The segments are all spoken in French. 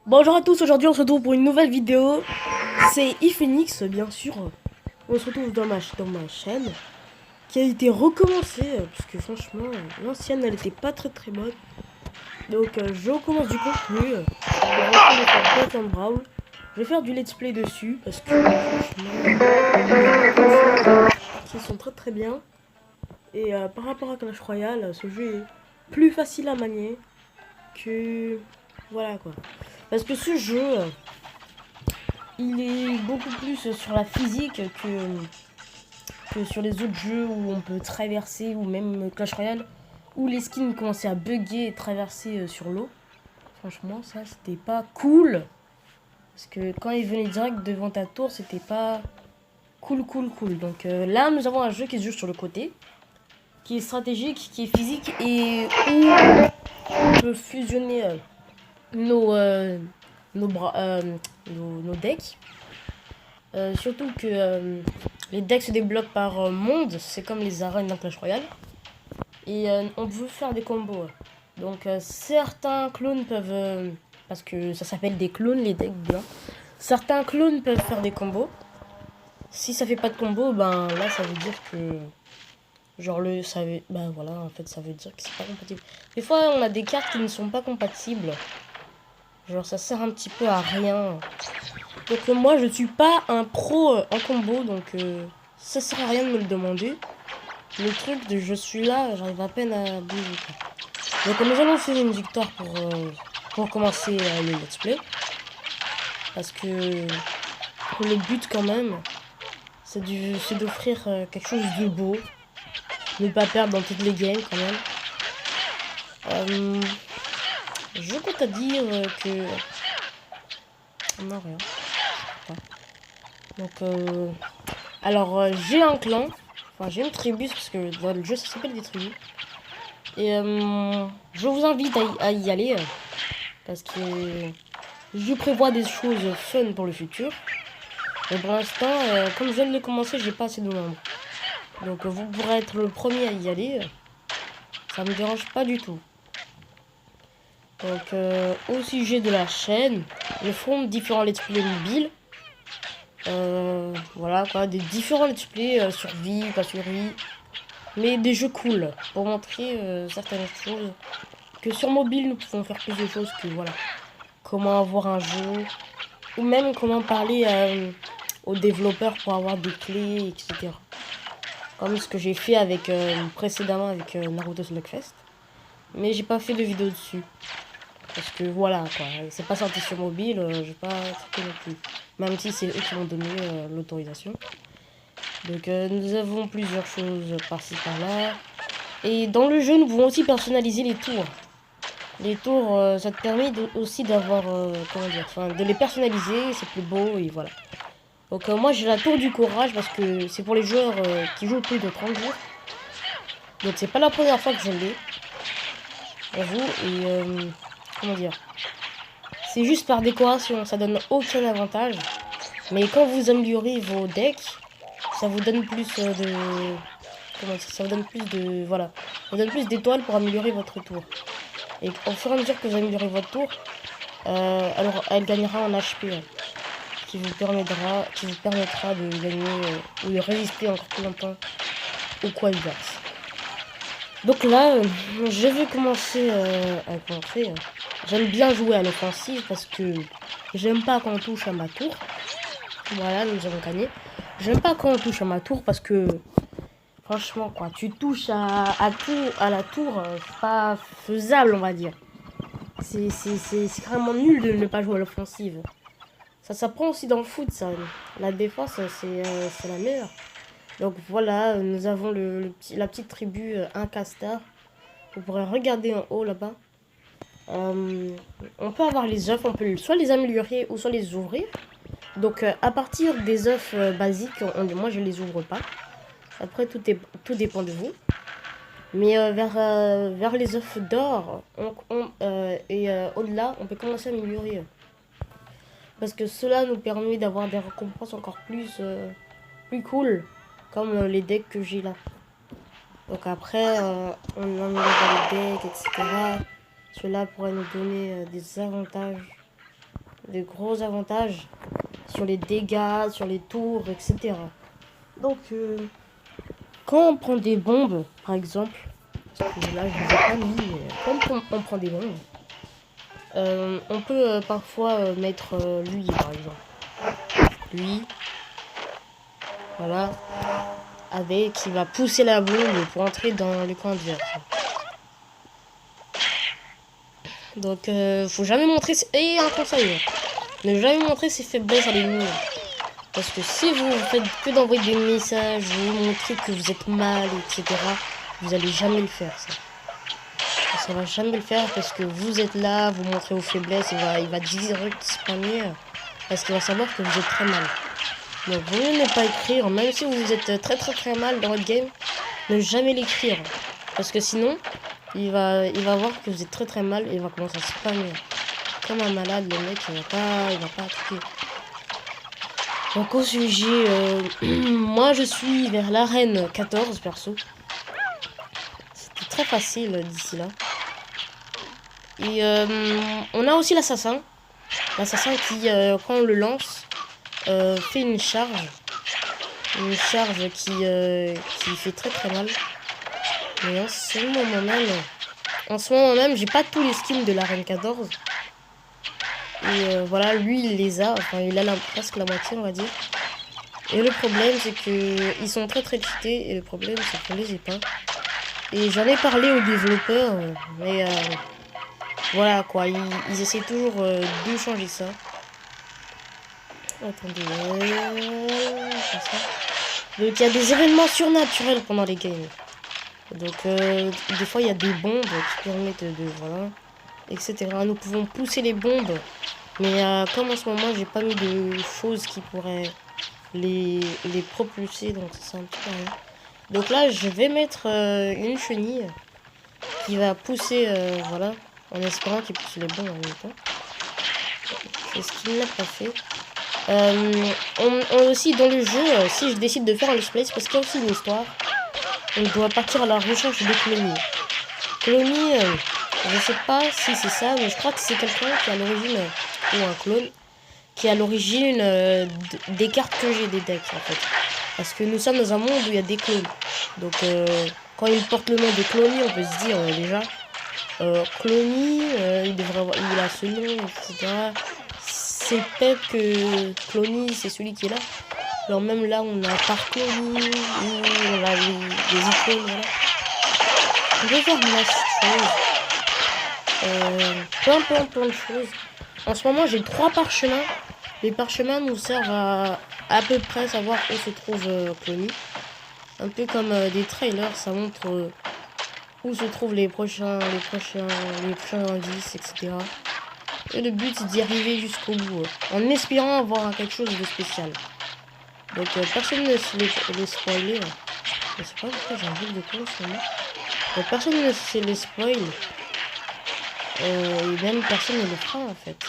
Bonjour à tous, aujourd'hui on se retrouve pour une nouvelle vidéo. C'est iPhoenix, bien sûr. On se retrouve dans ma chaîne qui a été recommencée parce que franchement l'ancienne elle était pas très bonne. Donc je recommence du contenu. Je vais faire Bat and Brawl. Je vais faire du let's play dessus parce que franchement il y a beaucoup de choses qui sont très bien. Et par rapport à Clash Royale, ce jeu est plus facile à manier que voilà quoi. Parce que ce jeu il est beaucoup plus sur la physique que sur les autres jeux où on peut traverser, ou même Clash Royale, où les skins commençaient à bugger et traverser sur l'eau. Franchement, ça, c'était pas cool. Parce que quand ils venaient direct devant ta tour, c'était pas cool. Donc là, nous avons un jeu qui se joue sur le côté, qui est stratégique, qui est physique, et où on peut fusionner nos, nos, bras, nos decks. Surtout que les decks se débloquent par monde, c'est comme les arènes dans Clash Royale. Et on peut faire des combos. Donc certains clones peuvent... parce que ça s'appelle des clones, les decks blancs. Certains clones peuvent faire des combos. Si ça fait pas de combo, ben là ça veut dire que... Genre ben voilà, en fait ça veut dire que c'est pas compatible. Des fois on a des cartes qui ne sont pas compatibles. Genre ça sert un petit peu à rien. Donc moi je suis pas un pro en combo, donc ça sert à rien de me le demander. Le truc de je suis là, j'arrive à peine à bouger. Donc nous allons faire une victoire pour commencer le let's play. Parce que le but quand même, c'est d'offrir quelque chose de beau. Ne pas perdre dans toutes les games quand même. Je compte à dire que... Non, rien. Donc, alors, j'ai un clan. Enfin, j'ai une tribu, parce que dans le jeu, ça s'appelle des tribus. Et je vous invite à y aller. Parce que je prévois des choses fun pour le futur. Mais pour l'instant, comme je viens de le commencer, j'ai pas assez de membres. Donc, vous pourrez être le premier à y aller. Ça me dérange pas du tout. Donc, au sujet de la chaîne, je ferai différents let's play mobiles. Voilà quoi, des différents let's play sur vie, pas sur vie, mais des jeux cool pour montrer certaines choses. Que sur mobile, nous pouvons faire plus de choses que voilà, comment avoir un jeu, ou même comment parler aux développeurs pour avoir des clés, etc. Comme ce que j'ai fait avec précédemment avec Naruto Slugfest, mais j'ai pas fait de vidéo dessus. Parce que voilà quoi, c'est pas sorti sur mobile, j'ai pas fait non plus. Même si c'est eux qui m'ont donné l'autorisation. Donc nous avons plusieurs choses par-ci par-là. Et dans le jeu, nous pouvons aussi personnaliser les tours. Les tours, ça te permet aussi d'avoir, comment dire, enfin, de les personnaliser, c'est plus beau et voilà. Donc moi j'ai la tour du courage parce que c'est pour les joueurs qui jouent plus de 30 jours. Donc c'est pas la première fois que je l'ai. J'avoue, et comment dire, c'est juste par décoration, ça donne aucun avantage. Mais quand vous améliorez vos decks, ça vous donne plus de... Comment dire, ça vous donne plus de... Voilà. Ça vous donne plus d'étoiles pour améliorer votre tour. Et au fur et à mesure que vous améliorez votre tour, alors elle gagnera en HP. Qui vous permettra de gagner ou de résister encore plus longtemps au Quadverse. Donc là, je vais commencer à commencer. J'aime bien jouer à l'offensive parce que j'aime pas quand on touche à ma tour. Voilà, nous avons gagné. J'aime pas quand on touche à ma tour parce que franchement quoi, tu touches à la tour, c'est pas faisable on va dire. C'est carrément nul de ne pas jouer à l'offensive. Ça s'apprend aussi dans le foot ça. La défense c'est la meilleure. Donc voilà, nous avons la petite tribu 1 caster. Vous pourrez regarder en haut là-bas. On peut avoir les œufs, on peut soit les améliorer ou soit les ouvrir. Donc à partir des œufs basiques, moi je les ouvre pas. Après tout dépend de vous. Mais vers les œufs d'or et au-delà, on peut commencer à améliorer. Parce que cela nous permet d'avoir des récompenses encore plus cool. Comme les decks que j'ai là. Donc après, on améliore les decks, etc. Cela pourrait nous donner des avantages de gros avantages sur les dégâts, sur les tours, etc. Donc, quand on prend des bombes, par exemple, parce que là je ne vous ai pas mis, mais quand on prend des bombes, on peut parfois mettre lui, par exemple. Lui, voilà, avec, qui va pousser la bombe pour entrer dans le camp adverse. Donc, faut jamais montrer... Et un conseil, ne jamais montrer ses faiblesses à l'ennemi. Parce que si vous faites que d'envoyer des messages, vous montrez que vous êtes mal, etc., vous allez jamais le faire, ça. Ça va jamais le faire parce que vous êtes là, vous montrez vos faiblesses, il va direct spammer parce qu'il va savoir que vous êtes très mal. Donc, vaut mieux ne pas écrire, même si vous êtes très mal dans votre game, ne jamais l'écrire. Parce que sinon, il va voir que vous êtes très mal et il va commencer à spammer. Comme un malade, le mec, il va pas attaquer. Donc au sujet, moi je suis vers l'arène 14 perso. C'était très facile d'ici là. Et on a aussi l'assassin. L'assassin qui, quand on le lance, fait une charge. Une charge qui fait très mal. Mais en ce moment même, j'ai pas tous les skins de l'arène 14. Et voilà, lui il les a, enfin il a presque la moitié on va dire. Et le problème c'est que ils sont très cheatés et le problème c'est qu'on les ait pas. Et j'en ai parlé aux développeurs, mais voilà quoi, ils essaient toujours de changer ça. Attendez, ça. Donc il y a des événements surnaturels pendant les games. Donc des fois il y a des bombes qui permettent de voilà, etc. Nous pouvons pousser les bombes. Mais comme en ce moment j'ai pas mis de choses qui pourraient les propulser, donc c'est un petit peu rien. Donc là je vais mettre une chenille qui va pousser, voilà, en espérant qu'il pousse les bombes en même temps. C'est ce qu'il n'a pas fait. On aussi dans le jeu, si je décide de faire un let's play, c'est parce qu'il y a aussi une histoire. On doit partir à la recherche de Clonie. Clonie, je sais pas si c'est ça, mais je crois que c'est quelqu'un qui est à l'origine, ou un clone, qui est à l'origine des cartes que j'ai des decks en fait. Parce que nous sommes dans un monde où il y a des clones. Donc quand il porte le nom de Clonie, on peut se dire déjà, Clonie, il a ce nom, etc. C'est peut-être que Clonie, c'est celui qui est là. Alors même là, on a par Clonie, on a les icônes, voilà. On peut faire plein de choses. En ce moment, j'ai 3 parchemins. Les parchemins nous servent à peu près savoir où se trouve Clonie. Un peu comme des trailers, ça montre où se trouvent les prochains indices, etc. Et le but c'est d'y arriver jusqu'au bout, en espérant avoir quelque chose de spécial. Donc personne ne se les spoiler. Je sais pas pourquoi j'ai un bug de quoi en ce moment. Personne ne se les spoil. Et même personne ne le fera en fait.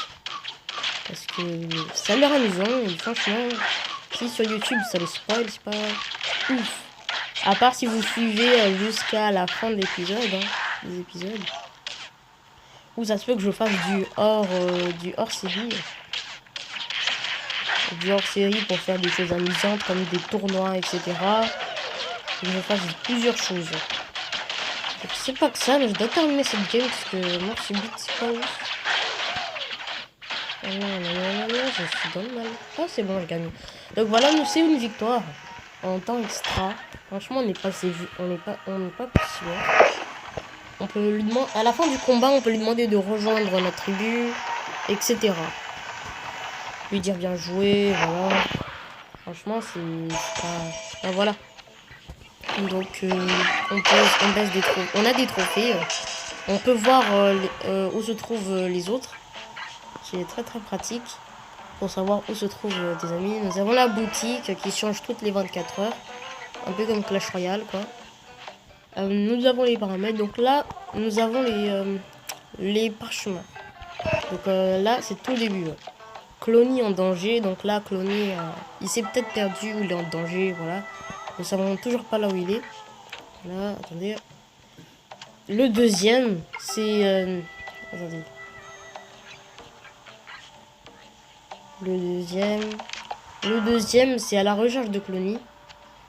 Parce que ça a l'air amusant et franchement, si sur YouTube ça les spoil, c'est pas ouf. À part si vous suivez jusqu'à la fin de l'épisode, des épisodes. Ou ça se peut que je fasse du hors série. Du hors série pour faire des choses amusantes comme des tournois, etc. Et je fasse plusieurs choses. Donc c'est pas que ça, mais je dois terminer cette game parce que moi ce but c'est pas ouf. Oh non, je suis dans le mal. Ah c'est bon, je gagne. Donc voilà, nous c'est une victoire en temps extra. Franchement, on n'est pas si sûr. On peut lui demander, à la fin du combat, on peut lui demander de rejoindre notre tribu, etc. Lui dire bien joué, voilà. Franchement, c'est pas, voilà. Donc, on baisse des trophées. On a des trophées. On peut voir où se trouvent les autres. C'est très pratique pour savoir où se trouvent tes amis. Nous avons la boutique qui change toutes les 24 heures. Un peu comme Clash Royale, quoi. Nous avons les paramètres. Donc là, nous avons les parchemins. Donc là, c'est tout le début. Clonie en danger. Donc là, Clonie, il s'est peut-être perdu ou il est en danger. Voilà. Nous ne savons toujours pas là où il est. Là, attendez. Le deuxième, c'est... attendez. Le deuxième, c'est à la recherche de colonies.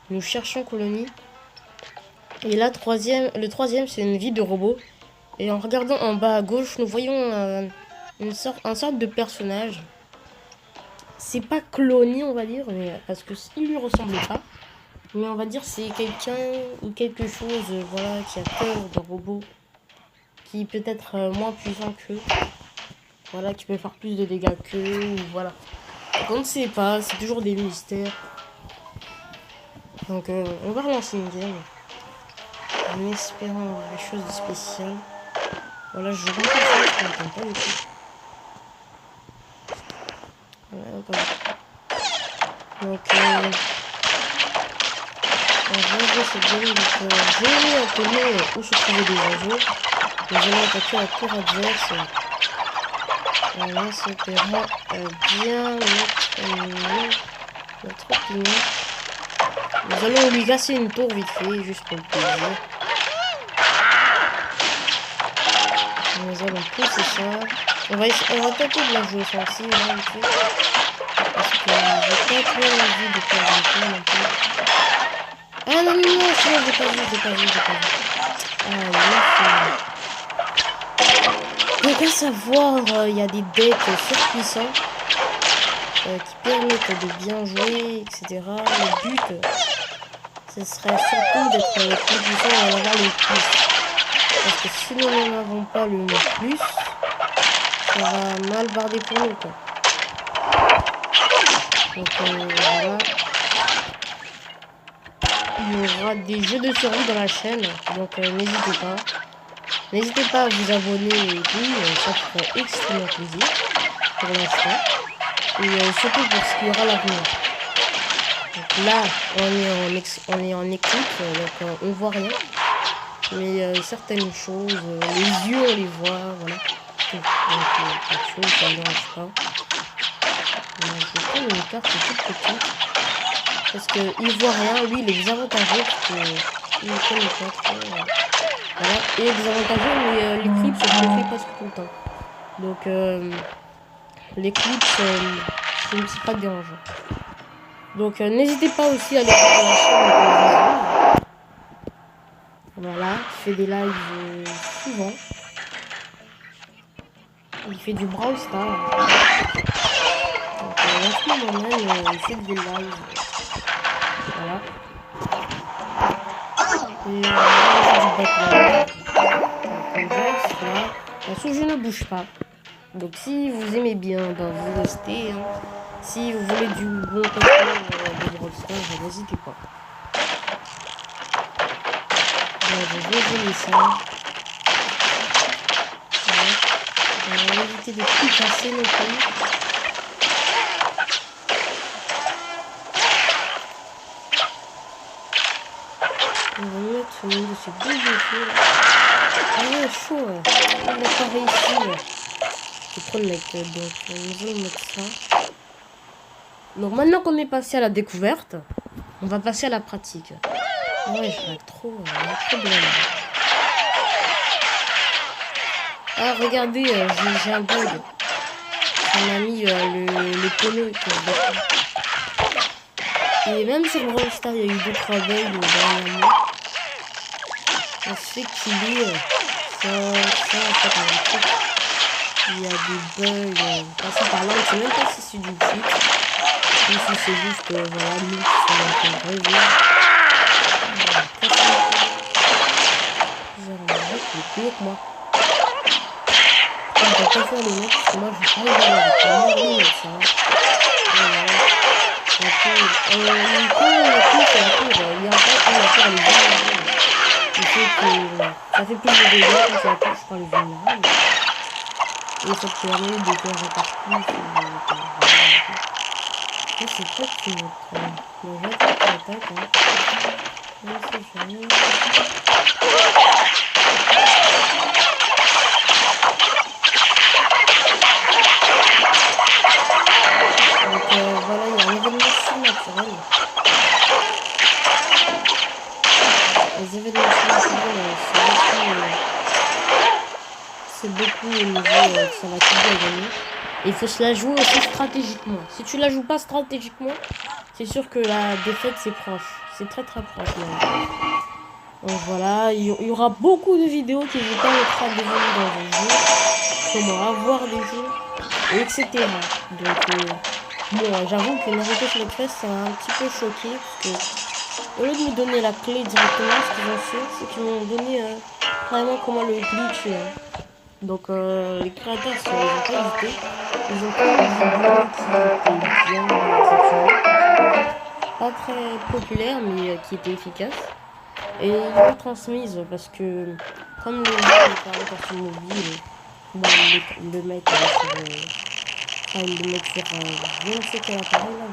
Nous cherchons colonies. Et là, le troisième, c'est une vie de robot. Et en regardant en bas à gauche, nous voyons un sorte de personnage. C'est pas cloné, on va dire, mais, parce que il lui ressemble pas. Mais on va dire c'est quelqu'un ou quelque chose, voilà, qui a peur d'un robot, qui peut être moins puissant qu'eux, voilà, qui peut faire plus de dégâts qu'eux, ou voilà. On ne sait pas, c'est toujours des mystères. Donc on va relancer une game, en espérant des choses de spéciales. Voilà, je rentre ça, je n'entends pas du tout. Voilà, pas du tout. Donc on va jouer cette game, donc j'ai mis un tonneau où se trouvaient des oiseaux. Nous allons attaquer la tour adverse. Voilà, espérant bien notre opinion. Nous allons lui casser une tour vite fait, juste pour le plaisir. Nous allons pousser ça. On va tenter de la jouer offensive, là, vite fait. Parce que j'ai pas trop envie de faire un tour non plus. Ah non, non, non, j'ai pas vu. Ah, là, donc à savoir, il y a des decks surpuissants qui permettent de bien jouer, etc. Le but, ce serait surtout d'être le plus puissant et d'en avoir le plus. Parce que si nous n'en avons pas le plus, ça va mal barder pour nous, quoi. Donc voilà. Il y aura des jeux de survie dans la chaîne, donc n'hésitez pas. N'hésitez pas à vous abonner et tout, ça ferait extrêmement plaisir pour l'instant. Et surtout pour ce qu'il y aura à l'avenir. Donc là, on est en écoute, donc on voit rien. Mais certaines choses, les yeux on les voit, voilà. Donc quelque chose, ça ne dérange pas. Je vais prendre une carte toute petite. Parce qu'il voit rien, lui il est désavantagé parce qu'il ne connaît pas trop. Voilà, et désavantagé, mais l'éclipse je le fais presque tout le temps. Donc l'éclipse, c'est pas dérangeant. Donc n'hésitez pas aussi à aller voir la chaîne. Voilà, il fait des lives souvent. Il fait du Brawl Stars. Donc en ce moment même, il fait des lives. Voilà. Et du Batman. Donc là. Je ne bouge pas. Donc si vous aimez bien, ben, vous restez. Hein. Si vous voulez du bon contenu de Brawl Stars, n'hésitez pas. Je vais jouer ça. On va éviter de tout casser non plus. On va mettre une de ces deux défauts là. Ah ouais, chaud. On n'a pas réussi. Je vais prendre la tête, donc nous allons mettre ça. Donc maintenant qu'on est passé à la découverte, on va passer à la pratique. Ouais, je vais trop bien. Ah, regardez, j'ai un bug. On a mis le pneu. Et même sur le Brawl Stars, il y a eu 2-3 bugs dernièrement. On sait qu'il est ça en fait un truc. Il y a des bugs passés par là. On sait même pas si c'est du cheat ou si c'est juste voilà, nous qui sommes en train de rêver. C'est mieux que moi. On va pas faire les mecs parce que moi je vais pas les avec moi ça. Voilà. Il y a un peu elle est vulnérable. Il fait que ça fait plus de dégâts quand ça touche par les vulnérables. Et ça te permet de faire encore plus. Ça c'est pas que notre attaque. Hein. C'est jamais. Donc voilà, il y a un événement surnaturel. Les événements surnaturels, c'est beaucoup au niveau ça va tout bien gagner. il faut se la jouer aussi stratégiquement. Si tu la joues pas stratégiquement, c'est sûr que la défaite c'est proche. C'est très très proche même. Donc voilà, il y aura beaucoup de vidéos qui vous permettra d'évoluer dans vos jeux, comment avoir des jeux, etc. Donc bon, j'avoue que Naruto Slugfest ça m'a un petit peu choqué parce que au lieu de me donner la clé directement, ce qu'ils ont fait, c'est qu'ils m'ont donné vraiment comment le glitch. Donc les créateurs, ils n'ont pas hésité. Ils ont fait une vidéo qui était bien exceptionnelle. Pas très populaire, mais qui était efficace. Et ils l'ont transmise parce que, comme le jeu est pas encore sur mobile, bah, ils le mettent sur. Enfin, ils le mettent sur. Je ne sais quel appareil là,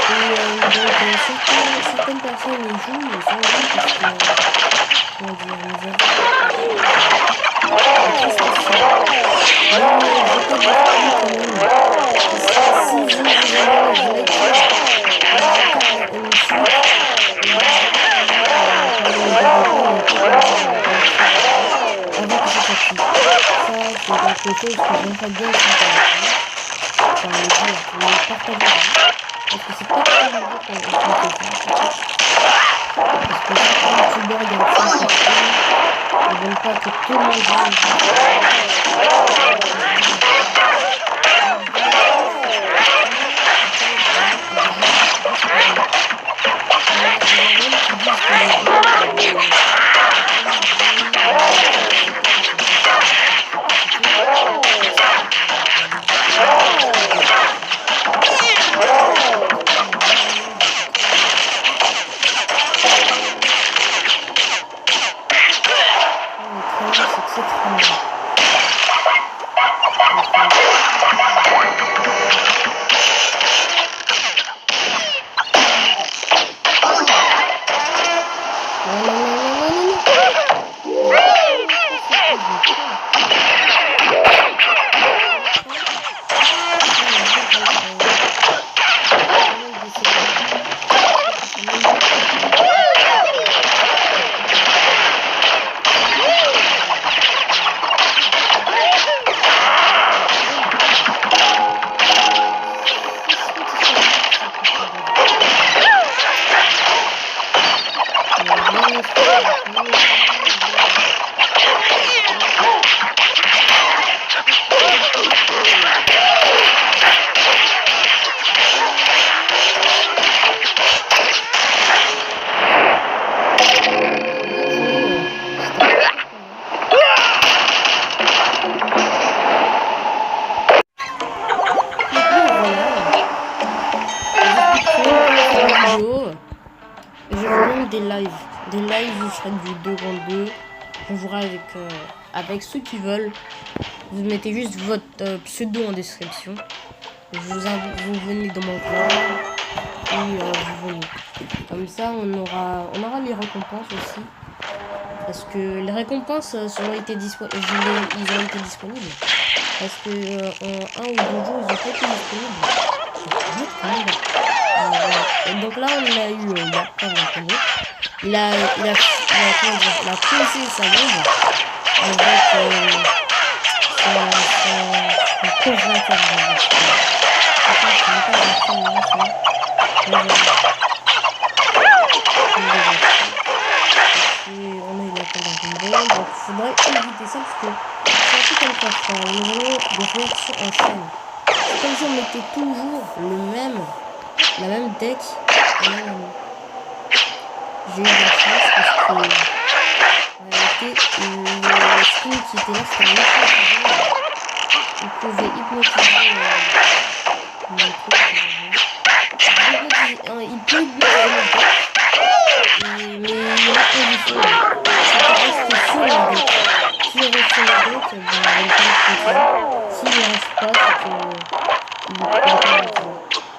et donc, certaines personnes y jouent, mais sans doute parce que. Comment dire, nous avons. C'est très spécial. Mais je peux dire quand même. Si vous avez les quelque chose que j'aimerais bien enfin, le dire, le partager. Parce que c'est pas très nouveau qu'on fait ça. Parce que certains youtubeurs regardent ça parce qu'ils veulent pas que tout le monde joue. Des lives où je ferai du 2 contre 2. On jouera avec ceux qui veulent. Vous mettez juste votre pseudo en description. Vous venez dans mon clan et vous venez. Comme ça, on aura les récompenses aussi. Parce que les récompenses ont été disponibles. Parce que en 1 ou 2 jours, ils ont pas été disponibles. Et donc là, on a eu il a posé sa bombe avec son congélateur. On a eu la bombe, donc il faudrait éviter ça parce que c'est un peu comme ça. Nous avons des réactions en chaîne. C'est comme si on mettait toujours la même deck. J'ai eu la chance parce que en réalité, le skin qui était là, c'était un hypnotiseur. Il pouvait hypnotiser il peut hypnotiser le deck, mais il y a une condition. C'est de rester sur la deck. S'il reste sur la deck, il peut hypnotiser. S'il ne reste pas, c'est qu'il ne peut pas hypnotiser.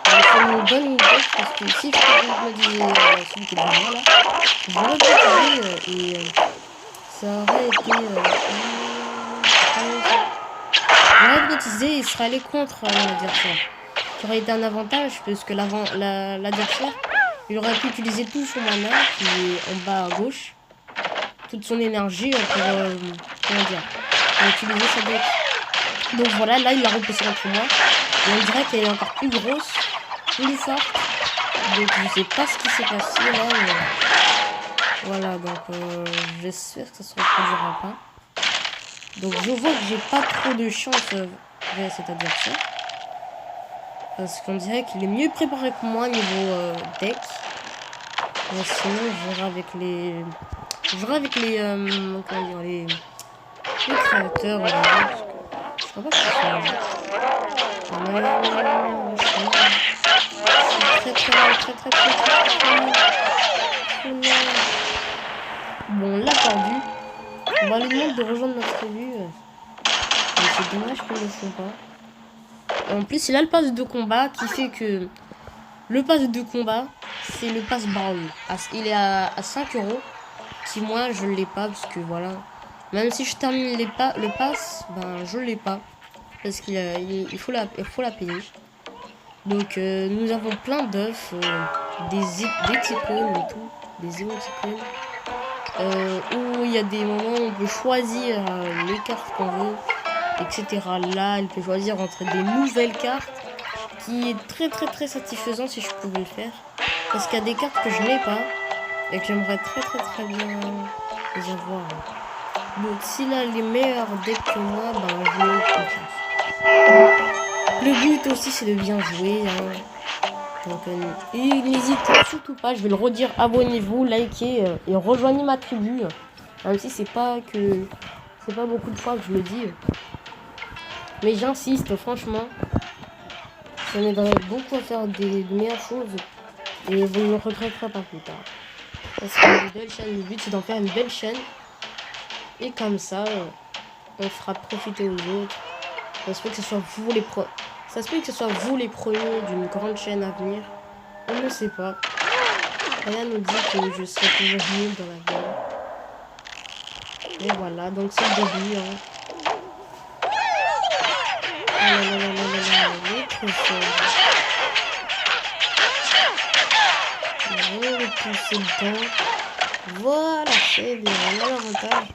C'est une bonne idée parce que si je peux hypnotiser celui qui est devant là, je l'aurais hypnotisé et ça aurait été j'aurais hypnotisé et il serait allé contre l'adversaire. Ça aurait été un avantage parce que l'adversaire il aurait pu utiliser tout son mana qui est en bas à gauche, toute son énergie pour comment dire, a utilisé sa deck. Donc voilà, là il l'a repoussé contre moi. Et on dirait qu'elle est encore plus grosse, plus forte. Donc je sais pas ce qui s'est passé là. Mais... Voilà, donc j'espère que ça se reproduira pas. Donc je vois que j'ai pas trop de chance vers cet adversaire. Parce qu'on dirait qu'il est mieux préparé que moi niveau deck. Mais sinon je verrai avec les... Je verrai avec les... comment dire, les créateurs. On va dire, parce que je crois pas que ça soit... C'est très mal, très mal. Bon, on l'a perdu. On va lui demander de rejoindre notre tribu. Mais c'est dommage qu'ils ne le font pas. En plus, il a le pass de combat qui fait que... Le pass de combat, c'est le pass Brawl. Il est à 5 €. Si moi, je ne l'ai pas, parce que voilà... Même si je termine le pass, ben je l'ai pas. Parce qu'il faut la payer. Donc nous avons plein d'œufs, des icônes et tout. Des émoticônes. Où il y a des moments où on peut choisir les cartes qu'on veut, etc. Là, elle peut choisir entre des nouvelles cartes, qui est très satisfaisant si je pouvais le faire. Parce qu'il y a des cartes que je n'ai pas et que j'aimerais très bien les avoir. Donc s'il a les meilleurs decks que moi, ben je lui ai confiance. Le but aussi c'est de bien jouer. Hein. Donc et n'hésitez surtout pas, je vais le redire, abonnez-vous, likez et rejoignez ma tribu. Même si c'est pas beaucoup de fois que je le dis. Mais j'insiste franchement. Ça m'aiderait beaucoup à faire des meilleures choses. Et vous ne le regretterez pas plus tard. Parce que une belle chaîne, le but c'est d'en faire une belle chaîne. Et comme ça, on fera profiter aux autres. Ça se peut que ce soit vous les premiers d'une grande chaîne à venir. On ne sait pas. Rien nous dit que je serai toujours mieux dans la vie. Et voilà, donc c'est le début. Hein. Je vais le pousser dedans. Voilà, c'est bien, on a l'avantage.